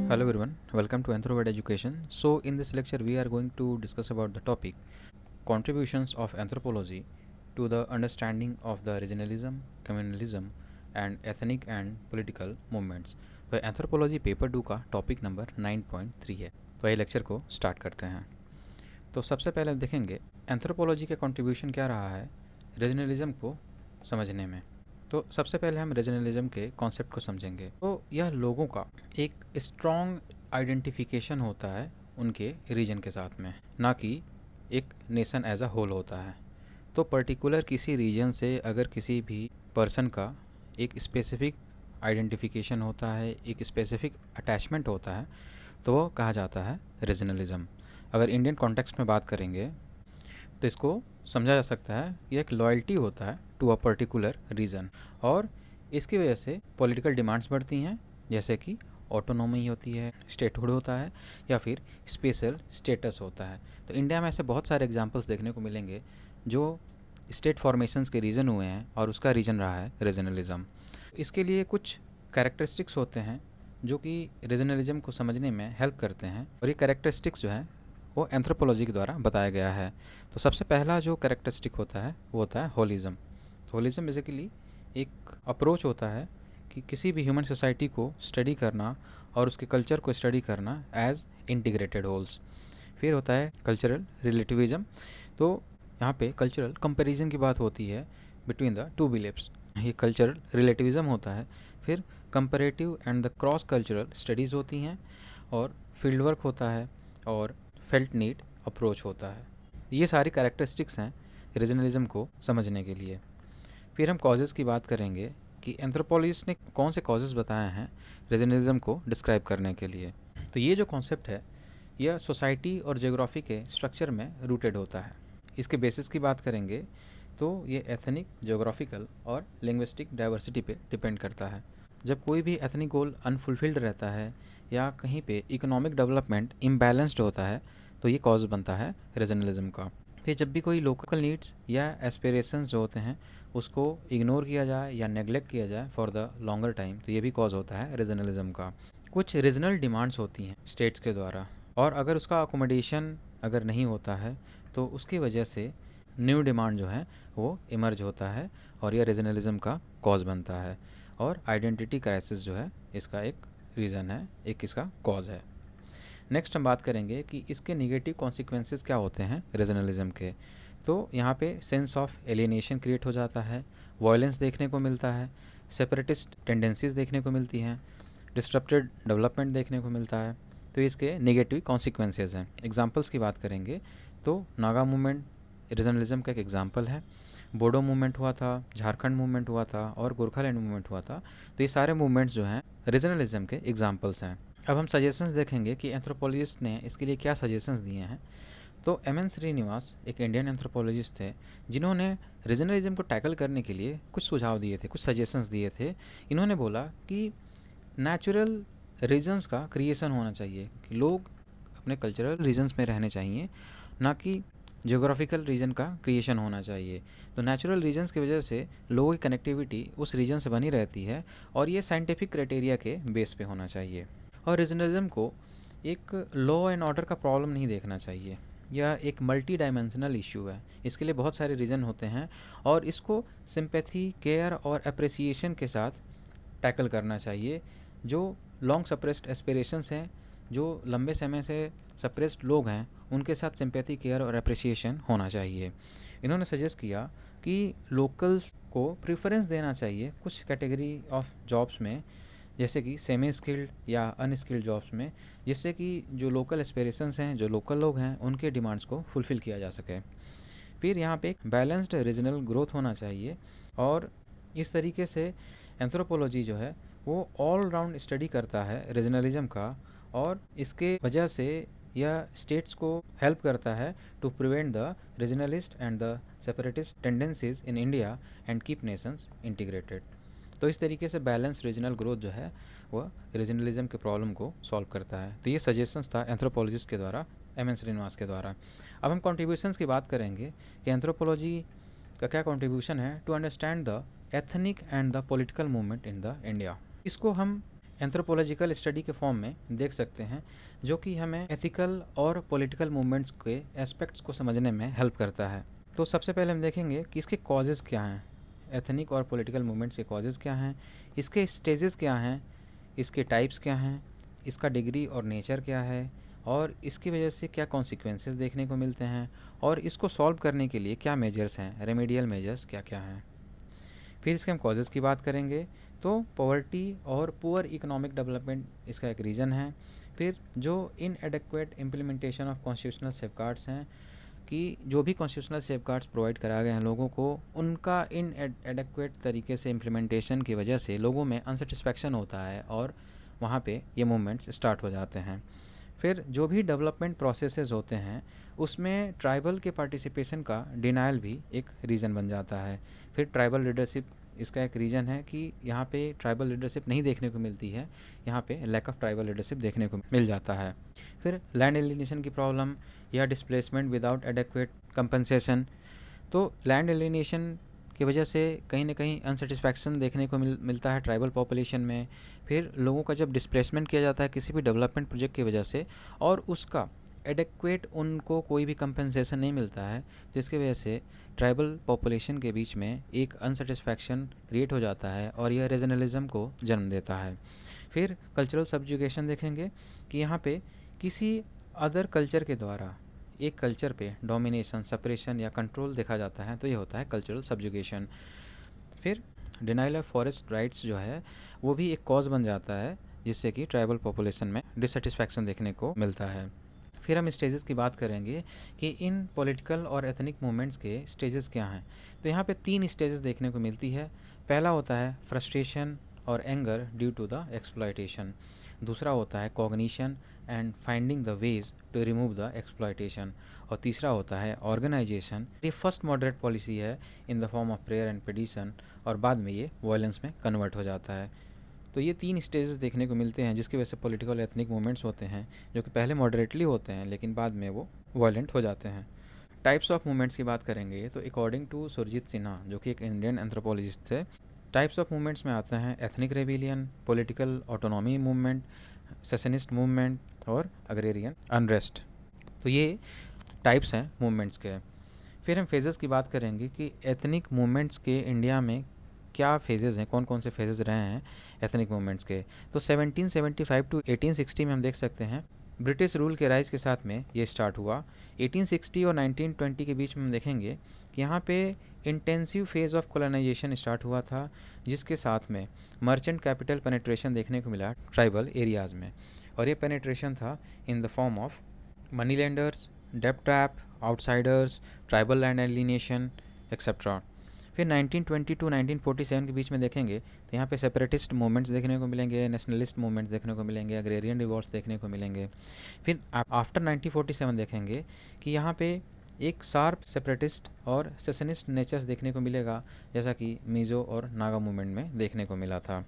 Hello everyone, welcome to Anthropology Education. So in this lecture we are going to discuss about the topic contributions of anthropology to the understanding of the regionalism, communalism and ethnic and political movements. तो anthropology paper 2 का topic number 9.3 है। तो ये lecture को start करते हैं। तो सबसे पहले हम देखेंगे एंथ्रोपोलॉजी का कंट्रीब्यूशन क्या रहा है रीजनलिज्म को समझने में। तो सबसे पहले हम रीजनलिज्म के कॉन्सेप्ट को समझेंगे। तो यह लोगों का एक स्ट्रॉन्ग आइडेंटिफिकेशन होता है उनके रीजन के साथ में, ना कि एक नेशन एज अ होल होता है। तो पर्टिकुलर किसी रीजन से अगर किसी भी पर्सन का एक स्पेसिफिक आइडेंटिफिकेशन होता है, एक स्पेसिफिक अटैचमेंट होता है, तो वो कहा जाता है रीजनलिज्म। अगर इंडियन कॉन्टेक्स्ट में बात करेंगे तो इसको समझा जा सकता है ये एक लॉयल्टी होता है टू अ पर्टिकुलर रीजन, और इसकी वजह से पॉलिटिकल डिमांड्स बढ़ती हैं, जैसे कि ऑटोनॉमी होती है, स्टेटहुड होता है या फिर स्पेशल स्टेटस होता है। तो इंडिया में ऐसे बहुत सारे एग्जांपल्स देखने को मिलेंगे जो स्टेट फॉर्मेशंस के रीज़न हुए हैं और उसका रीज़न रहा है रीजनलिज्म। इसके लिए कुछ कैरेक्टरिस्टिक्स होते हैं जो कि रीजनलिज्म को समझने में हेल्प करते हैं, और ये कैरेक्टरिस्टिक्स जो है वो एंथ्रोपोलॉजी के द्वारा बताया गया है। तो सबसे पहला जो कैरेक्टरिस्टिक होता है वो होता है होलिज्म। होलिज्म बेसिकली एक अप्रोच होता है कि किसी भी ह्यूमन सोसाइटी को स्टडी करना और उसके कल्चर को स्टडी करना एज इंटीग्रेटेड होल्स। फिर होता है कल्चरल रिलेटिविज्म। तो यहाँ पे कल्चरल कंपैरिजन की बात होती है बिटवीन द टू बिलीफ्स, ये कल्चरल रिलेटिविज्म होता है। फिर comparative and the cross cultural studies होती हैं, और फील्ड वर्क होता है, और फेल्ट नीड अप्रोच होता है। ये सारी कैरेक्टरिस्टिक्स हैं रीजनलिज्म को समझने के लिए। फिर हम कॉजेज़ की बात करेंगे कि एंथ्रोपोलॉजिस्ट ने कौन से कॉजेज़ बताए हैं रीजनलिज्म को डिस्क्राइब करने के लिए। तो ये जो कॉन्सेप्ट है यह सोसाइटी और ज्योग्राफी के स्ट्रक्चर में रूटेड होता है। इसके बेसिस की बात करेंगे तो ये एथनिक, ज्योग्राफिकल और लिंग्विस्टिक डाइवर्सिटी पे डिपेंड करता है। जब कोई भी एथनिक गोल अनफुलफिल्ड रहता है या कहीं पे इकोनॉमिक डेवलपमेंट इम्बैलेंस्ड होता है तो ये कॉज बनता है रीजनलिज्म का। फिर जब भी कोई लोकल नीड्स या एस्पिरेशंस जो होते हैं उसको इग्नोर किया जाए या नेग्लेक्ट किया जाए फॉर द लॉन्गर टाइम, तो ये भी कॉज होता है रीजनलिज्म का। कुछ रीजनल डिमांड्स होती हैं स्टेट्स के द्वारा, और अगर उसका अकोमोडेशन अगर नहीं होता है तो उसकी वजह से न्यू डिमांड जो है वो इमर्ज होता है, और यह रीजनलिज्म का कॉज बनता है। और आइडेंटिटी क्राइसिस जो है इसका एक रीज़न है, एक इसका कॉज है। नेक्स्ट हम बात करेंगे कि इसके निगेटिव कॉन्सिक्वेंसेस क्या होते हैं रीजनलिज्म के। तो यहाँ पे सेंस ऑफ एलियनेशन क्रिएट हो जाता है, वायलेंस देखने को मिलता है, सेपरेटिस्ट टेंडेंसीज देखने को मिलती हैं, डिस्टरप्टेड डेवलपमेंट देखने को मिलता है। तो इसके नेगेटिव कॉन्सिक्वेंसेस हैं। एग्जांपल्स की बात करेंगे तो नागा मूवमेंट रीजनलिज्म का एक एग्जांपल है, बोडो मूवमेंट हुआ था, झारखंड मूवमेंट हुआ था और गोरखालैंड मूवमेंट हुआ था। तो ये सारे मूवमेंट्स जो हैं रीजनलिज्म के एग्जांपल्स हैं। अब हम सजेशंस देखेंगे कि एंथ्रोपोलॉजिस्ट ने इसके लिए क्या सजेशंस दिए हैं। तो एम एन श्रीनिवास एक इंडियन एंथ्रोपोलॉजिस्ट थे जिन्होंने रीजनलिज्म को टैकल करने के लिए कुछ सुझाव दिए थे, कुछ सजेशंस दिए थे। इन्होंने बोला कि नेचुरल रीजन्स का क्रिएशन होना चाहिए, कि लोग अपने कल्चरल रीजन्स में रहने चाहिए, ना कि जियोग्राफिकल रीजन का क्रिएशन होना चाहिए। तो नेचुरल रीजन्स की वजह से लोगों की कनेक्टिविटी उस रीजन से बनी रहती है, और ये साइंटिफिक क्राइटेरिया के बेस पे होना चाहिए। और रीजनलिज्म को एक लॉ एंड ऑर्डर का प्रॉब्लम नहीं देखना चाहिए, यह एक मल्टी डायमेंशनल इशू है। इसके लिए बहुत सारे रीज़न होते हैं, और इसको सिंपैथी, केयर और अप्रिसिएशन के साथ टैकल करना चाहिए। जो लॉन्ग सप्रेस्ड एस्पिरेशंस हैं, जो लंबे समय से सप्रेस्ड लोग हैं, उनके साथ सिंपैथी, केयर और अप्रिसिएशन होना चाहिए। इन्होंने सजेस्ट किया कि लोकल्स को प्रेफरेंस देना चाहिए कुछ कैटेगरी ऑफ जॉब्स में, जैसे कि सेमी स्किल्ड या अनस्किल्ड जॉब्स में, जिससे कि जो लोकल एस्पिरेशंस हैं, जो लोकल लोग हैं, उनके डिमांड्स को फुलफ़िल किया जा सके। फिर यहाँ पे एक बैलेंस्ड रीजनल ग्रोथ होना चाहिए, और इस तरीके से एंथ्रोपोलॉजी जो है वो ऑल राउंड स्टडी करता है रीजनलिज्म का, और इसके वजह से यह स्टेट्स को हेल्प करता है to prevent the regionalist and the separatist tendencies in India and keep nations integrated. तो इस तरीके से बैलेंस रीजनल ग्रोथ जो है वह रीजनलिज्म के प्रॉब्लम को सॉल्व करता है। तो ये सजेशंस था एंथ्रोपोलॉजिस्ट के द्वारा, एम एन श्रीनिवास के द्वारा। अब हम कॉन्ट्रीब्यूशंस की बात करेंगे कि एंथ्रोपोलॉजी का क्या कॉन्ट्रीब्यूशन है to understand the ethnic and the political movement in the India. इसको हम एंथ्रोपोलॉजिकल स्टडी के फॉर्म में देख सकते हैं, जो कि हमें एथिकल और पॉलिटिकल मूवमेंट्स के एस्पेक्ट्स को समझने में हेल्प करता है। तो सबसे पहले हम देखेंगे कि इसके कॉजेज़ क्या हैं, एथनिक और पॉलिटिकल मूवमेंट्स के कॉजेज़ क्या हैं, इसके स्टेजेस क्या हैं, इसके टाइप्स क्या हैं, इसका डिग्री और नेचर क्या है, और इसकी वजह से क्या कॉन्सिक्वेंसेस देखने को मिलते हैं, और इसको सॉल्व करने के लिए क्या मेजर्स हैं, रेमेडियल मेजर्स क्या क्या हैं। फिर इसके हम कॉजेज़ की बात करेंगे, तो पॉवर्टी और पुअर इकोनॉमिक डेवलपमेंट इसका एक रीज़न है। फिर जो inadequate implementation of constitutional safeguards हैं, कि जो भी कॉन्स्टिट्यूशनल सेफगार्ड्स प्रोवाइड कराए गए हैं लोगों को, उनका इनएडेक्वेट तरीके से इम्प्लीमेंटेशन की वजह से लोगों में अनसेटिस्फैक्शन होता है और वहाँ पे ये मूवमेंट्स स्टार्ट हो जाते हैं। फिर जो भी डेवलपमेंट प्रोसेसेस होते हैं उसमें ट्राइबल के पार्टिसिपेशन का डिनायल भी एक रीज़न बन जाता है। फिर ट्राइबल लीडरशिप इसका एक रीज़न है कि यहाँ पे ट्राइबल लीडरशिप नहीं देखने को मिलती है, यहाँ पे लैक ऑफ ट्राइबल लीडरशिप देखने को मिल जाता है। फिर लैंड एलिनेशन की प्रॉब्लम या डिस्प्लेसमेंट विदाउट एडेक्वेट कंपनसेशन, तो लैंड एलिनेशन की वजह से कहीं ना कहीं अनसेटिस्फैक्शन देखने को मिलता है ट्राइबल पॉपुलेशन में। फिर लोगों का जब डिस्प्लेसमेंट किया जाता है किसी भी डेवलपमेंट प्रोजेक्ट की वजह से और उसका एडेक्वेट उनको कोई भी कंपनसेशन नहीं मिलता है, जिसकी वजह से ट्राइबल पॉपुलेशन के बीच में एक अनसेटिस्फैक्शन क्रिएट हो जाता है और यह रीजनलिज्म को जन्म देता है। फिर कल्चरल सब्जुगेशन देखेंगे कि यहाँ पे किसी अदर कल्चर के द्वारा एक कल्चर पे डोमिनेशन, सप्रेशन या कंट्रोल देखा जाता है, तो ये होता है कल्चरल सब्जुगेशन। फिर डिनाइल ऑफ फॉरेस्ट राइट्स जो है वो भी एक कॉज बन जाता है, जिससे कि ट्राइबल पॉपुलेशन में डिससेटिस्फैक्शन देखने को मिलता है। फिर हम स्टेजेस की बात करेंगे कि इन पॉलिटिकल और एथनिक मूवमेंट्स के स्टेजेस क्या हैं। तो यहाँ पे 3 स्टेजेस देखने को मिलती है। पहला होता है फ्रस्ट्रेशन और anger due to the exploitation. दूसरा होता है cognition and finding the ways to remove the exploitation. और तीसरा होता है ऑर्गेनाइजेशन। ये फर्स्ट मॉडरेट पॉलिसी है इन the form of prayer and petition, और बाद में ये वायलेंस में कन्वर्ट हो जाता है। तो ये 3 स्टेजेस देखने को मिलते हैं जिसकी वजह से पॉलिटिकल एथनिक मूवमेंट्स होते हैं, जो कि पहले मॉडरेटली होते हैं लेकिन बाद में वो वायलेंट हो जाते हैं। टाइप्स ऑफ मूवमेंट्स की बात करेंगे तो अकॉर्डिंग टू सुरजीत सिन्हा, जो कि एक इंडियन एंथ्रोपोलॉजिस्ट थे, टाइप्स ऑफ मूवमेंट्स में आता है ethnic rebellion, political autonomy movement, secessionist movement और अग्रेरियन अनरेस्ट। तो ये टाइप्स हैं मूवमेंट्स के। फिर हम फेजेस की बात करेंगे कि एथनिक मूवमेंट्स के इंडिया में क्या फेजेस हैं, कौन कौन से फेजेस रहे हैं एथनिक मूवमेंट्स के। तो 1775 टू 1860 में हम देख सकते हैं ब्रिटिश रूल के राइज के साथ में ये स्टार्ट हुआ। 1860 और 1920 के बीच में हम देखेंगे कि यहाँ पे intensive phase of colonisation start हुआ था, जिसके साथ में मर्चेंट कैपिटल पेनिट्रेशन देखने को मिला ट्राइबल एरियाज़ में। और ये पेनिट्रेशन था in the form of money lenders, डेब्ट trap, outsiders, tribal land alienation etcetera. फिर 1920 टू 1947 के बीच में देखेंगे तो यहाँ पे सेपरेटिस्ट मूवमेंट्स देखने को मिलेंगे, नेशनलिस्ट मूवमेंट्स देखने को मिलेंगे, अग्रेरियन रिवॉल्ट्स देखने को मिलेंगे। फिर आफ्टर 1947 देखेंगे कि यहाँ पे एक शार्प सेपरेटिस्ट और सेशनिस्ट नेचर्स देखने को मिलेगा, जैसा कि मिज़ो और नागा मूवमेंट में देखने को मिला था।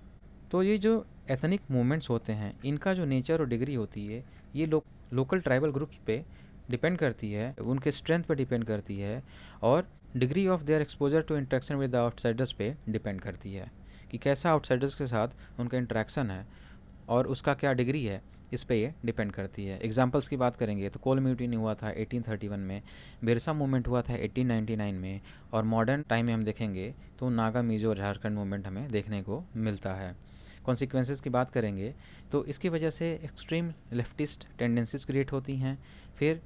तो ये जो एथनिक मूवमेंट्स होते हैं इनका जो नेचर और डिग्री होती है ये लोकल ट्राइबल ग्रुप्स पे डिपेंड करती है, उनके स्ट्रेंथ पे डिपेंड करती है, और degree of their exposure to interaction with the outsiders पे डिपेंड करती है कि कैसा आउटसाइडर्स के साथ उनका इंटरेक्शन है और उसका क्या डिग्री है, इस पे ये डिपेंड करती है। एग्जांपल्स की बात करेंगे तो कोल म्यूटिनी हुआ था 1831 में, बिरसा मूवमेंट हुआ था 1899 में, और मॉडर्न टाइम में हम देखेंगे तो नागा, मिज़ो और झारखंड मूवमेंट हमें देखने को मिलता है। कॉन्सिक्वेंसेस की बात करेंगे तो इसकी वजह से एक्सट्रीम लेफ्टिस्ट टेंडेंसीज क्रिएट होती हैं। फिर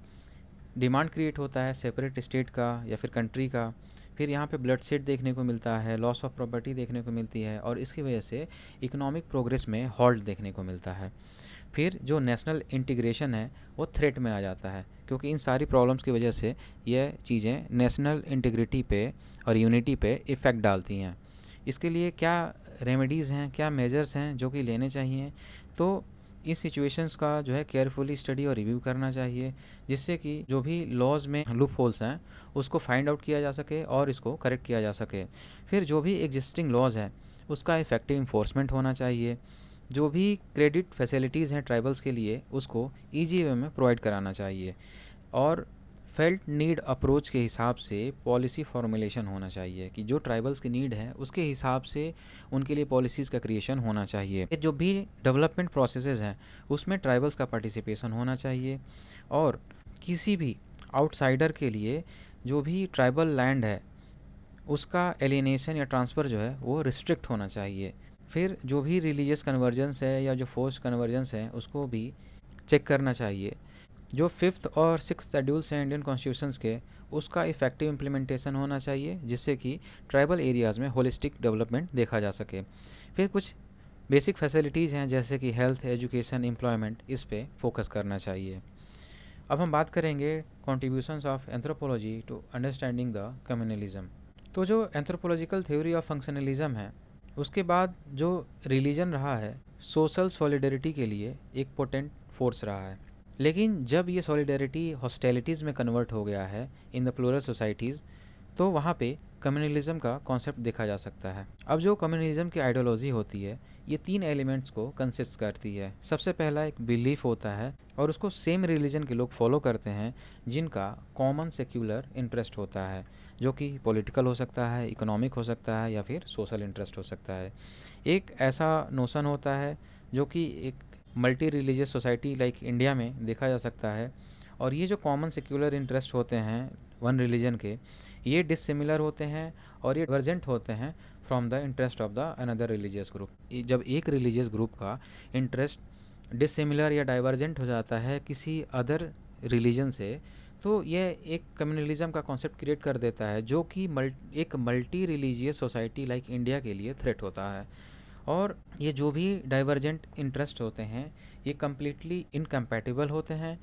डिमांड क्रिएट होता है सेपरेट स्टेट का या फिर कंट्री का। फिर यहाँ पे ब्लड शेड देखने को मिलता है, लॉस ऑफ प्रॉपर्टी देखने को मिलती है, और इसकी वजह से इकोनॉमिक प्रोग्रेस में हॉल्ट देखने को मिलता है। फिर जो नेशनल इंटीग्रेशन है वो थ्रेट में आ जाता है, क्योंकि इन सारी प्रॉब्लम्स की वजह से ये चीज़ें नेशनल इंटीग्रिटी पे और यूनिटी पे इफ़ेक्ट डालती हैं। इसके लिए क्या रेमेडीज़ हैं, क्या मेजर्स हैं जो कि लेने चाहिए, तो इस सिचुएशंस का जो है केयरफुली स्टडी और रिव्यू करना चाहिए, जिससे कि जो भी लॉज में लूप होल्स हैं उसको फाइंड आउट किया जा सके और इसको करेक्ट किया जा सके। फिर जो भी एग्जिस्टिंग लॉज है उसका इफेक्टिव इन्फोर्समेंट होना चाहिए। जो भी क्रेडिट फैसिलिटीज़ हैं ट्राइबल्स के लिए उसको ईजी वे में प्रोवाइड कराना चाहिए। और फेल्ट नीड अप्रोच के हिसाब से पॉलिसी फॉर्मुलेशन होना चाहिए कि जो ट्राइबल्स की नीड है उसके हिसाब से उनके लिए पॉलिसीज़ का क्रिएशन होना चाहिए। जो भी डेवलपमेंट प्रोसेसेस हैं उसमें ट्राइबल्स का पार्टिसिपेशन होना चाहिए, और किसी भी आउटसाइडर के लिए जो भी ट्राइबल लैंड है उसका एलिनेशन या ट्रांसफ़र जो है वो रिस्ट्रिक्ट होना चाहिए। फिर जो भी रिलीजियस कन्वर्जेंस है या जो फोर्स कन्वर्जेंस है उसको भी चेक करना चाहिए। जो 5th और 6th शेड्यूल्स हैं इंडियन कॉन्स्टिट्यूशंस के, उसका इफ़ेक्टिव इम्प्लीमेंटेशन होना चाहिए जिससे कि ट्राइबल एरियाज़ में होलिस्टिक डेवलपमेंट देखा जा सके। फिर कुछ बेसिक फैसिलिटीज़ हैं जैसे कि हेल्थ, एजुकेशन, एम्प्लॉयमेंट, इस पे फोकस करना चाहिए। अब हम बात करेंगे contributions of anthropology to understanding the communalism. तो जो एंथ्रोपोलॉजिकल थ्योरी ऑफ फंक्शनलिज्म है उसके बाद जो रिलीजन रहा है सोशल सॉलिडरिटी के लिए एक पोटेंट फोर्स रहा है। लेकिन जब ये सॉलिडरिटी हॉस्टेलिटीज़ में कन्वर्ट हो गया है इन द प्लूरल सोसाइटीज़, तो वहाँ पे कम्युनलिज्म का कॉन्सेप्ट देखा जा सकता है। अब जो कम्युनलिज्म की आइडियोलॉजी होती है ये 3 एलिमेंट्स को कंसिस्ट करती है। सबसे पहला एक बिलीफ होता है और उसको सेम रिलीजन के लोग फॉलो करते हैं जिनका कॉमन सेक्युलर इंटरेस्ट होता है, जो कि पॉलिटिकल हो सकता है, इकोनॉमिक हो सकता है या फिर सोशल इंटरेस्ट हो सकता है। एक ऐसा नोशन होता है जो कि एक multi religious society like India में देखा जा सकता है, और ये जो कॉमन सेक्युलर इंटरेस्ट होते हैं वन रिलीजन के, ये डिसिमिलर होते हैं और ये डिवर्जेंट होते हैं from the interest of the another religious group. जब एक रिलीजियस ग्रुप का इंटरेस्ट डिसिमिलर या डाइवर्जेंट हो जाता है किसी अदर रिलीजन से, तो यह एक कम्युनलिज्म का कॉन्सेप्ट क्रिएट कर देता है जो कि एक multi religious society like India के लिए थ्रेट होता है। और ये जो भी डाइवर्जेंट इंटरेस्ट होते हैं ये कम्प्लीटली इनकम्पैटिबल होते हैं,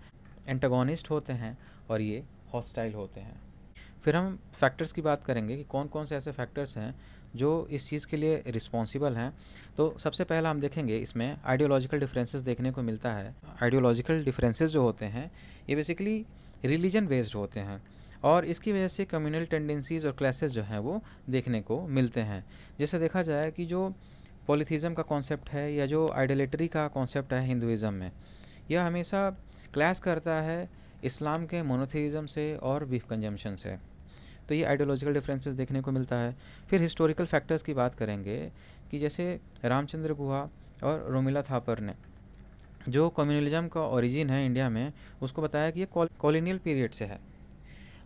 एंटागोनिस्ट होते हैं और ये हॉस्टाइल होते हैं। फिर हम फैक्टर्स की बात करेंगे कि कौन कौन से ऐसे फैक्टर्स हैं जो इस चीज़ के लिए रिस्पॉन्सिबल हैं। तो सबसे पहला हम देखेंगे इसमें आइडियोलॉजिकल डिफरेंसेस देखने को मिलता है। आइडियोलॉजिकल डिफरेंसेस जो होते हैं ये बेसिकली रिलीजन बेस्ड होते हैं और इसकी वजह से कम्युनल टेंडेंसीज़ और क्लासेस जो हैं वो देखने को मिलते हैं। जैसे देखा जाए कि जो पॉलीथीज़म का कॉन्सेप्ट है या जो आइडोलेटरी का कॉन्सेप्ट है हिंदुज़म में, यह हमेशा क्लैश करता है इस्लाम के मोनोथीज़म से और बीफ कंजम्पशन से। तो ये आइडियोलॉजिकल डिफरेंसेस देखने को मिलता है। फिर हिस्टोरिकल फैक्टर्स की बात करेंगे कि जैसे रामचंद्र गुहा और रोमिला थापर ने जो कम्युनलिज्म का ओरिजिन है इंडिया में उसको बताया कि ये कॉलोनियल पीरियड से है,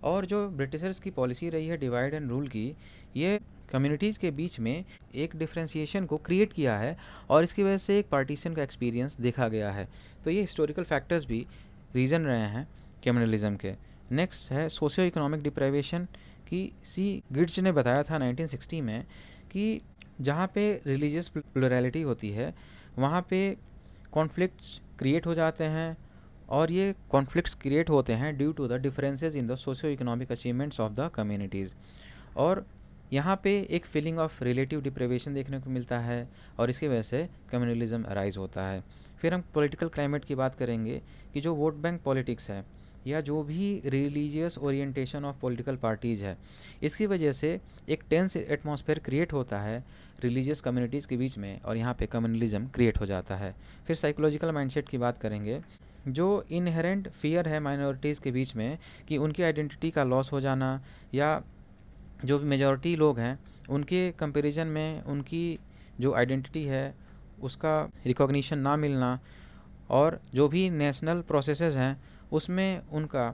और जो ब्रिटिशर्स की पॉलिसी रही है डिवाइड एंड रूल की, ये कम्युनिटीज़ के बीच में एक डिफ्रेंसिएशन को क्रिएट किया है और इसकी वजह से एक पार्टीशन का एक्सपीरियंस देखा गया है। तो ये हिस्टोरिकल फैक्टर्स भी रीज़न रहे हैं कम्युनलिज्म के। नेक्स्ट है सोशियो इकोनॉमिक डिप्राइवेशन की। सी गिड्स ने बताया था 1960 में कि जहाँ पे रिलीजियस प्लुरैलिटी होती है वहाँ पे कॉन्फ्लिक्ट्स क्रिएट हो जाते हैं, और ये कॉन्फ्लिक्ट्स क्रिएट होते हैं due to the differences in the socio economic achievements of the communities, और यहाँ पे एक फीलिंग ऑफ रिलेटिव डिप्रेवेशन देखने को मिलता है और इसकी वजह से कम्युनलिज्म अराइज होता है। फिर हम पॉलिटिकल क्लाइमेट की बात करेंगे कि जो वोट बैंक पॉलिटिक्स है या जो भी religious orientation of political parties है, इसकी वजह से एक टेंस एटमॉस्फेयर क्रिएट होता है रिलीजियस कम्युनिटीज़ के बीच में और यहाँ पे कम्युनलिज्म क्रिएट हो जाता है। फिर साइकोलॉजिकल माइंडसेट की बात करेंगे। जो इनहेरेंट फियर है माइनॉरिटीज़ के बीच में कि उनकी आइडेंटिटी का लॉस हो जाना, या जो मेजॉरिटी लोग हैं उनके कंपैरिजन में उनकी जो आइडेंटिटी है उसका रिकॉग्निशन ना मिलना, और जो भी नेशनल प्रोसेसेस हैं उसमें उनका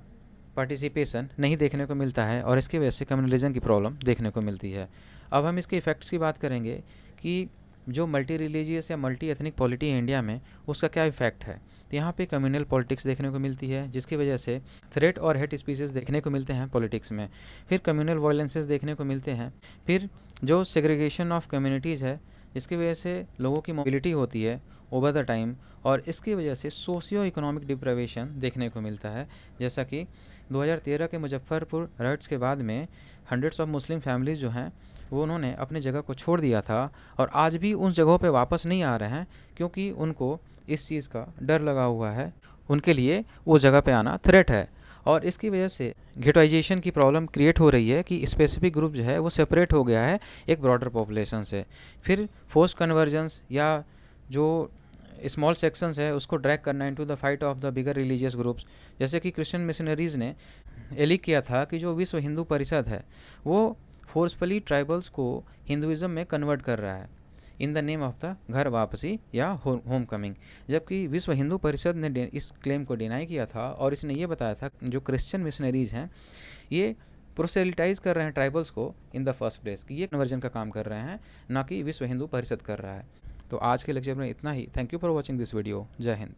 पार्टिसिपेशन नहीं देखने को मिलता है और इसकी वजह से कम्युनलिज्म की प्रॉब्लम देखने को मिलती है। अब हम इसके इफ़ेक्ट्स की बात करेंगे कि जो मल्टी रिलीजियस या मल्टी एथनिक पॉलिटी है इंडिया में उसका क्या इफेक्ट है। तो यहाँ पे कम्युनल पॉलिटिक्स देखने को मिलती है जिसकी वजह से थ्रेट और हेट स्पीचेस देखने को मिलते हैं पॉलिटिक्स में। फिर कम्युनल वायलेंसेस देखने को मिलते हैं। फिर जो सेग्रीगेशन ऑफ कम्युनिटीज़ है जिसकी वजह से लोगों की मोबिलिटी होती है ओवर द टाइम, और इसकी वजह से सोशियो इकोनॉमिक डिप्राइवेशन देखने को मिलता है। जैसा कि 2013 के मुजफ्फरपुर राइट्स के बाद में हंड्रेड्स ऑफ मुस्लिम फैमिलीज़ जो हैं वो उन्होंने अपनी जगह को छोड़ दिया था और आज भी उन जगहों पे वापस नहीं आ रहे हैं क्योंकि उनको इस चीज़ का डर लगा हुआ है, उनके लिए वो जगह पे आना थ्रेट है। और इसकी वजह से गेटोइजेशन की प्रॉब्लम क्रिएट हो रही है कि स्पेसिफिक ग्रुप जो है वो सेपरेट हो गया है एक ब्रॉडर पॉपुलेशन से। फिर फोर्स कन्वर्जेंस या जो स्मॉल सेक्शंस है उसको ड्रैग करना into the fight of the bigger religious groups, जैसे कि क्रिश्चियन मिशनरीज़ ने ये लिख किया था कि जो विश्व हिंदू परिषद है वो फोर्सफुली ट्राइबल्स को हिंदुइज्म में कन्वर्ट कर रहा है in the name of the घर वापसी या होम कमिंग। जबकि विश्व हिंदू परिषद ने इस क्लेम को डिनाई किया था और इसने ये बताया था जो क्रिश्चियन मिशनरीज हैं ये प्रोसेलिटाइज कर रहे हैं ट्राइबल्स को इन द फर्स्ट प्लेस, कि ये कन्वर्जन का काम कर रहे हैं, ना कि विश्व हिंदू परिषद कर रहा है। तो आज के लेक्चर में इतना ही। Thank you for watching this video. जय हिंद।